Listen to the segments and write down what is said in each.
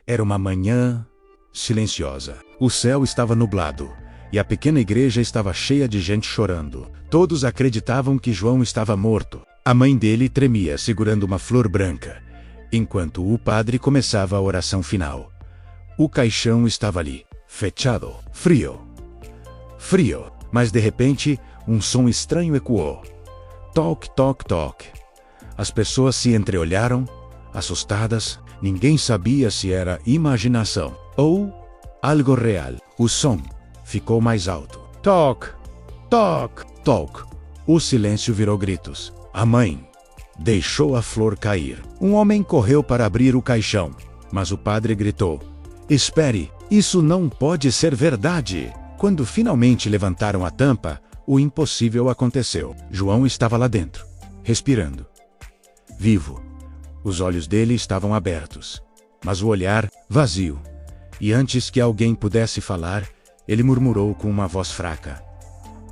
Era uma manhã silenciosa. O céu estava nublado e a pequena igreja estava cheia de gente chorando. Todos acreditavam que João estava morto. A mãe dele tremia segurando uma flor branca, enquanto o padre começava a oração final. O caixão estava ali, fechado, frio. Frio, mas de repente, um som estranho ecoou. Toc, toc, toc. As pessoas se entreolharam, assustadas. Ninguém sabia se era imaginação ou algo real. O som ficou mais alto. Toc, toc, toc. O silêncio virou gritos. A mãe deixou a flor cair. Um homem correu para abrir o caixão, mas o padre gritou: "Espere, isso não pode ser verdade." Quando finalmente levantaram a tampa, o impossível aconteceu. João estava lá dentro, respirando. Vivo. Os olhos dele estavam abertos, mas o olhar vazio. E antes que alguém pudesse falar, ele murmurou com uma voz fraca: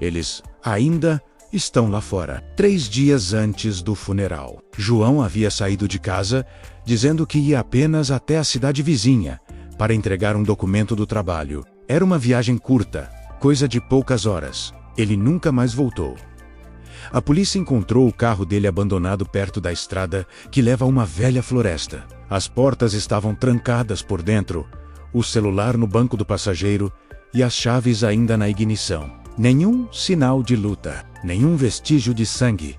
"Eles ainda estão lá fora." 3 dias antes do funeral, João havia saído de casa, dizendo que ia apenas até a cidade vizinha, para entregar um documento do trabalho. Era uma viagem curta, coisa de poucas horas. Ele nunca mais voltou. A polícia encontrou o carro dele abandonado perto da estrada que leva a uma velha floresta. As portas estavam trancadas por dentro, o celular no banco do passageiro e as chaves ainda na ignição. Nenhum sinal de luta, nenhum vestígio de sangue.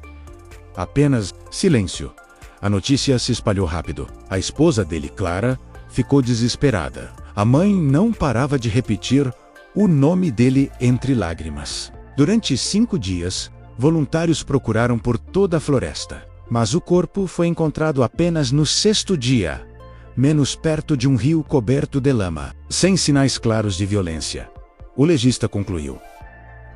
Apenas silêncio. A notícia se espalhou rápido. A esposa dele, Clara, ficou desesperada. A mãe não parava de repetir o nome dele entre lágrimas. Durante 5 dias, voluntários procuraram por toda a floresta. Mas o corpo foi encontrado apenas no 6º dia, menos perto de um rio coberto de lama, sem sinais claros de violência. O legista concluiu: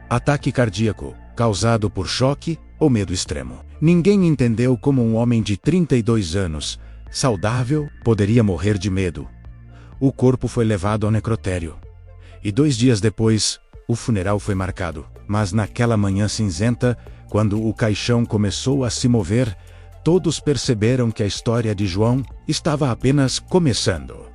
ataque cardíaco, causado por choque ou medo extremo. Ninguém entendeu como um homem de 32 anos, saudável, poderia morrer de medo. O corpo foi levado ao necrotério. E 2 dias depois, o funeral foi marcado. Mas naquela manhã cinzenta, quando o caixão começou a se mover, todos perceberam que a história de João estava apenas começando.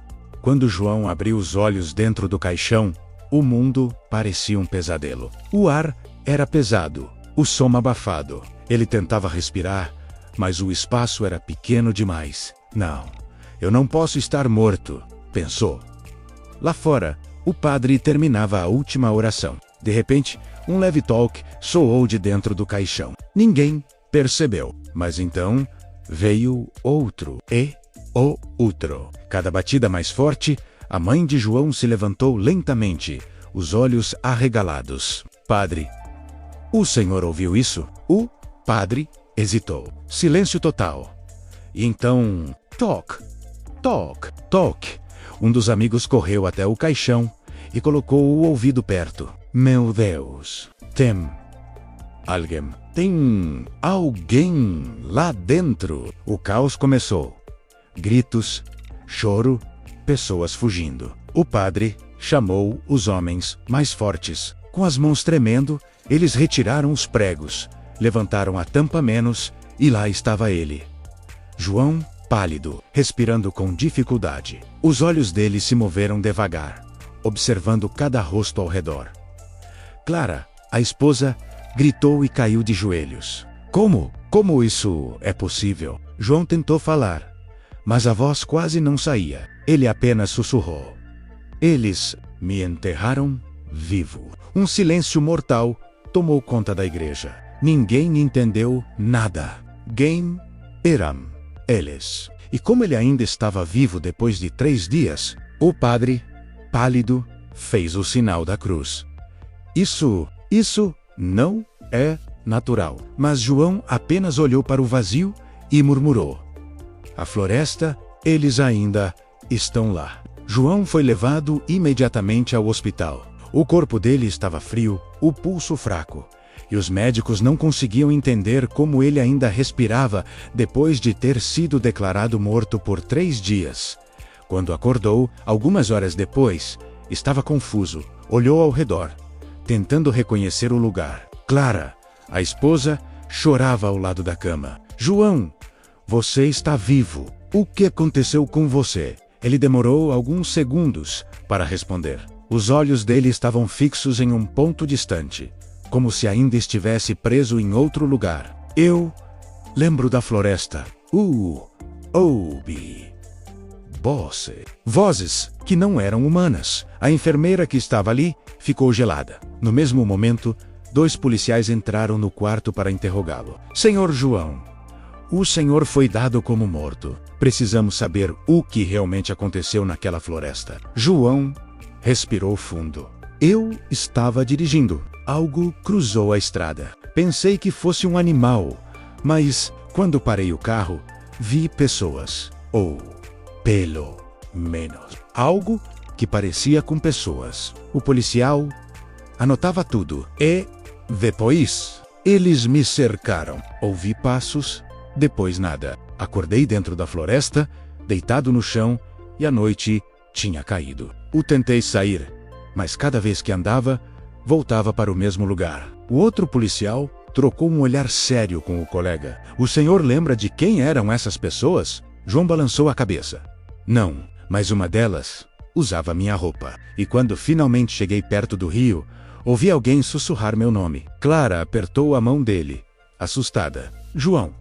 Quando João abriu os olhos dentro do caixão, o mundo parecia um pesadelo. O ar era pesado, o som abafado. Ele tentava respirar, mas o espaço era pequeno demais. Não, eu não posso estar morto, pensou. Lá fora, o padre terminava a última oração. De repente, um leve toque soou de dentro do caixão. Ninguém percebeu, mas então veio outro e outro. Cada batida mais forte, a mãe de João se levantou lentamente, os olhos arregalados. Padre, o senhor ouviu isso? O padre hesitou. Silêncio total. E então, toc, toc, toc. Um dos amigos correu até o caixão e colocou o ouvido perto. Meu Deus, tem alguém lá dentro. O caos começou. Gritos, choro, pessoas fugindo. O padre chamou os homens mais fortes. Com as mãos tremendo, eles retiraram os pregos, levantaram a tampa menos e lá estava ele. João, pálido, respirando com dificuldade. Os olhos dele se moveram devagar, observando cada rosto ao redor. Clara, a esposa, gritou e caiu de joelhos. Como isso é possível? João tentou falar, mas a voz quase não saía. Ele apenas sussurrou: "Eles me enterraram vivo." Um silêncio mortal tomou conta da igreja. Ninguém entendeu nada. Quem eram eles? E como ele ainda estava vivo depois de 3 dias, o padre, pálido, fez o sinal da cruz. Isso não é natural. Mas João apenas olhou para o vazio e murmurou: "A floresta, eles ainda estão lá." João foi levado imediatamente ao hospital. O corpo dele estava frio, o pulso fraco, e os médicos não conseguiam entender como ele ainda respirava depois de ter sido declarado morto por 3 dias. Quando acordou, algumas horas depois, estava confuso, olhou ao redor, tentando reconhecer o lugar. Clara, a esposa, chorava ao lado da cama. "João, você está vivo. O que aconteceu com você?" Ele demorou alguns segundos para responder. Os olhos dele estavam fixos em um ponto distante, como se ainda estivesse preso em outro lugar. Eu lembro da floresta. Ouvi vozes que não eram humanas. A enfermeira que estava ali ficou gelada. No mesmo momento, 2 policiais entraram no quarto para interrogá-lo. Senhor João, o senhor foi dado como morto. Precisamos saber o que realmente aconteceu naquela floresta. João respirou fundo. Eu estava dirigindo. Algo cruzou a estrada. Pensei que fosse um animal, mas quando parei o carro, vi pessoas. Ou, pelo menos, algo que parecia com pessoas. O policial anotava tudo. E depois, eles me cercaram. Ouvi passos, depois nada. Acordei dentro da floresta, deitado no chão, e a noite tinha caído. Tentei sair, mas cada vez que andava, voltava para o mesmo lugar. O outro policial trocou um olhar sério com o colega. O senhor lembra de quem eram essas pessoas? João balançou a cabeça. Não, mas uma delas usava minha roupa. E quando finalmente cheguei perto do rio, ouvi alguém sussurrar meu nome. Clara apertou a mão dele, assustada. João,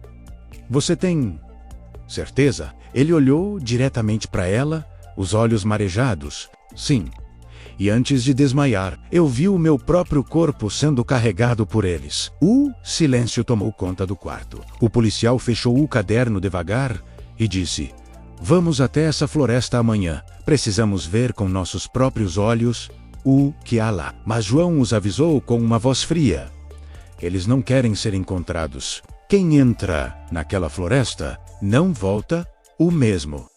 você tem certeza? Ele olhou diretamente para ela, os olhos marejados. Sim. E antes de desmaiar, eu vi o meu próprio corpo sendo carregado por eles. O silêncio tomou conta do quarto. O policial fechou o caderno devagar e disse: vamos até essa floresta amanhã. Precisamos ver com nossos próprios olhos o que há lá. Mas João os avisou com uma voz fria. Eles não querem ser encontrados. Quem entra naquela floresta não volta o mesmo.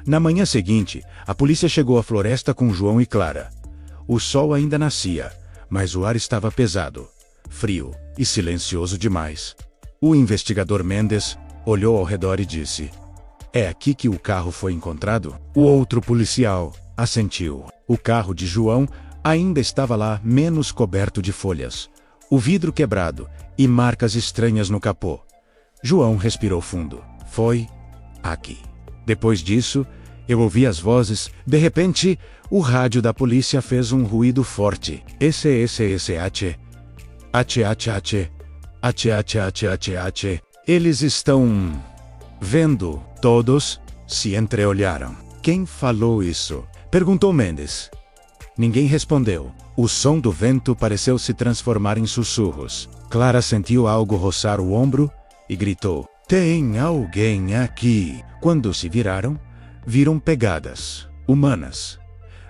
Na manhã seguinte, a polícia chegou à floresta com João e Clara. O sol ainda nascia, mas o ar estava pesado, frio e silencioso demais. O investigador Mendes olhou ao redor e disse: é aqui que o carro foi encontrado? O outro policial assentiu. O carro de João ainda estava lá, menos coberto de folhas, o vidro quebrado e marcas estranhas no capô. João respirou fundo. Foi aqui. Depois disso, eu ouvi as vozes. De repente, o rádio da polícia fez um ruído forte. Ache. Eles estão vendo. Todos se entreolharam. Quem falou isso? Perguntou Mendes. Ninguém respondeu. O som do vento pareceu se transformar em sussurros. Clara sentiu algo roçar o ombro e gritou: tem alguém aqui. Quando se viraram, viram pegadas humanas,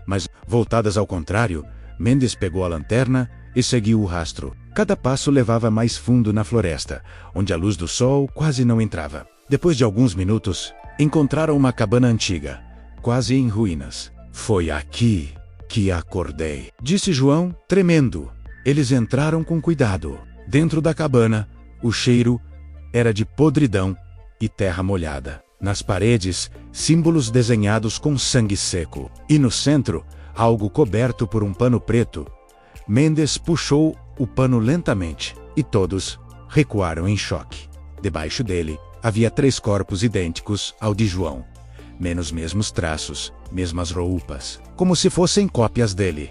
mas voltadas ao contrário. Mendes pegou a lanterna e seguiu o rastro. Cada passo levava mais fundo na floresta, onde a luz do sol quase não entrava. Depois de alguns minutos, encontraram uma cabana antiga, quase em ruínas. Foi aqui que acordei, disse João, tremendo. Eles entraram com cuidado. Dentro da cabana, o cheiro era de podridão e terra molhada. Nas paredes, símbolos desenhados com sangue seco. E no centro, algo coberto por um pano preto. Mendes puxou o pano lentamente, e todos recuaram em choque. Debaixo dele, havia 3 corpos idênticos ao de João. Menos mesmos traços, mesmas roupas, como se fossem cópias dele.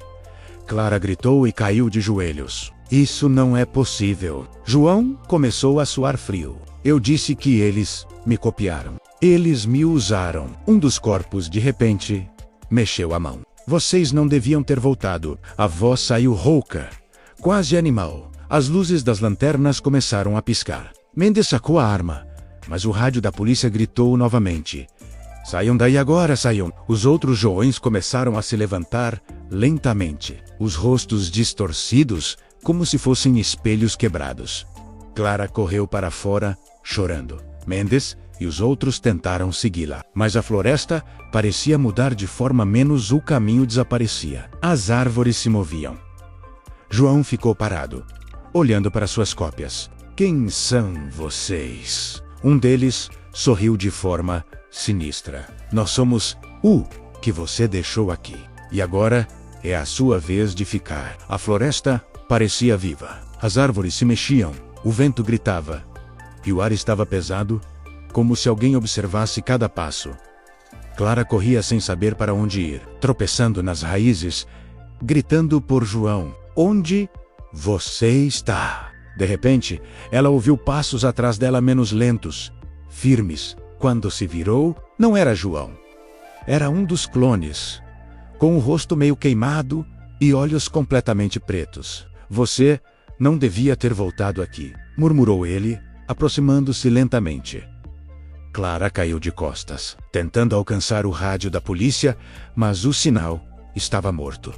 Clara gritou e caiu de joelhos. Isso não é possível. João começou a suar frio. Eu disse que eles me copiaram. Eles me usaram. Um dos corpos, de repente, mexeu a mão. Vocês não deviam ter voltado. A voz saiu rouca, quase animal. As luzes das lanternas começaram a piscar. Mendes sacou a arma, mas o rádio da polícia gritou novamente: saiam daí agora, saiam. Os outros Joões começaram a se levantar lentamente, os rostos distorcidos, como se fossem espelhos quebrados. Clara correu para fora, chorando. Mendes e os outros tentaram segui-la, mas a floresta parecia mudar de forma, menos o caminho desaparecia. As árvores se moviam. João ficou parado, olhando para suas cópias. Quem são vocês? Um deles sorriu de forma sinistra. Nós somos o que você deixou aqui. E agora é a sua vez de ficar. A floresta parecia viva. As árvores se mexiam, o vento gritava, e o ar estava pesado, como se alguém observasse cada passo. Clara corria sem saber para onde ir, tropeçando nas raízes, gritando por João: "Onde você está?" De repente, ela ouviu passos atrás dela menos lentos, firmes. Quando se virou, não era João. Era um dos clones, com o rosto meio queimado e olhos completamente pretos. "Você não devia ter voltado aqui", murmurou ele, aproximando-se lentamente. Clara caiu de costas, tentando alcançar o rádio da polícia, mas o sinal estava morto.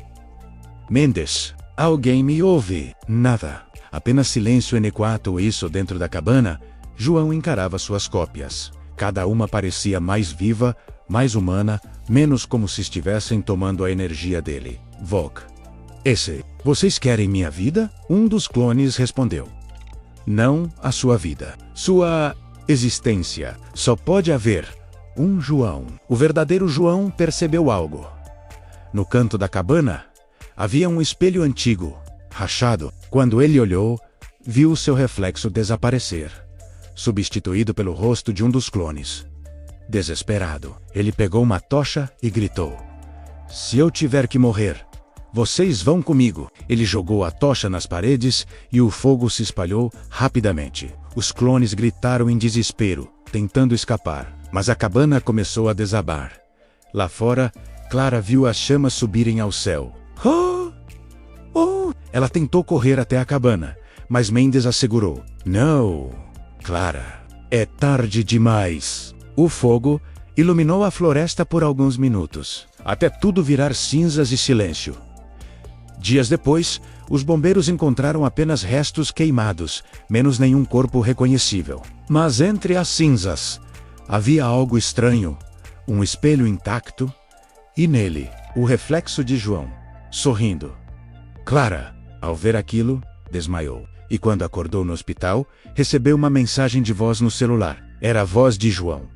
"Mendes, alguém me ouve?" Nada. Apenas silêncio enquanto isso dentro da cabana, João encarava suas cópias. Cada uma parecia mais viva, mais humana, menos como se estivessem tomando a energia dele. "Vogue. Vocês querem minha vida?" Um dos clones respondeu. "Não a sua vida. Sua existência. Só pode haver um João." O verdadeiro João percebeu algo. No canto da cabana, havia um espelho antigo, rachado. Quando ele olhou, viu seu reflexo desaparecer, substituído pelo rosto de um dos clones. Desesperado, ele pegou uma tocha e gritou: "Se eu tiver que morrer, vocês vão comigo." Ele jogou a tocha nas paredes e o fogo se espalhou rapidamente. Os clones gritaram em desespero, tentando escapar, mas a cabana começou a desabar. Lá fora, Clara viu as chamas subirem ao céu. "Oh! Oh!" Ela tentou correr até a cabana, mas Mendes a segurou. "Não, Clara, é tarde demais." O fogo iluminou a floresta por alguns minutos, até tudo virar cinzas e silêncio. Dias depois, os bombeiros encontraram apenas restos queimados, menos nenhum corpo reconhecível. Mas entre as cinzas, havia algo estranho, um espelho intacto, e nele, o reflexo de João, sorrindo. Clara, ao ver aquilo, desmaiou. E quando acordou no hospital, recebeu uma mensagem de voz no celular. Era a voz de João.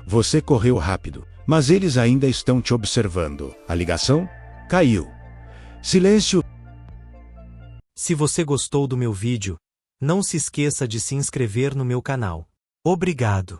"Você correu rápido, mas eles ainda estão te observando." A ligação caiu. Silêncio. Se você gostou do meu vídeo, não se esqueça de se inscrever no meu canal. Obrigado.